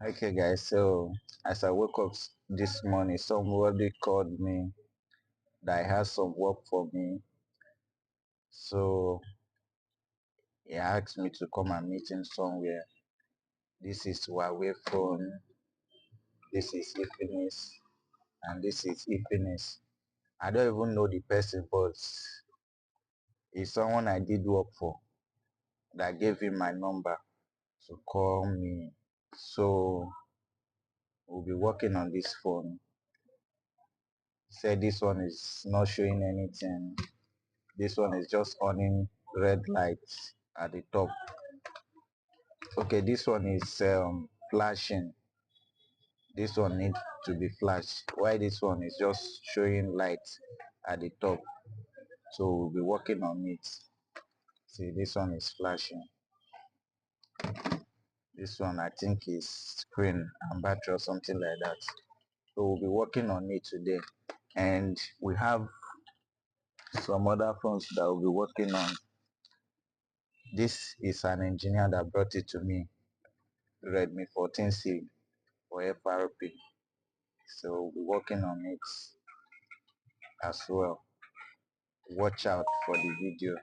Okay, guys. So as I woke up this morning, somebody called me that has some work for me. So he asked me to come and meet him somewhere. This is Huawei phone. This is Infinix, and this is Infinix. I don't even know the person, but it's someone I did work for that gave him my number to call me. So we'll be working on this phone. He said this one is not showing anything. This one is just on red lights at the top. Okay, this one is flashing. This one needs to be flashed. Why this one is just showing light at the top. So we'll be working on it. See, this one is flashing. This one I think is screen and battery or something like that. So we'll be working on it today. And we have some other phones that we'll be working on. This is an engineer that brought it to me. Redmi 14C for FRP. So we're working on it as well. Watch out for the video.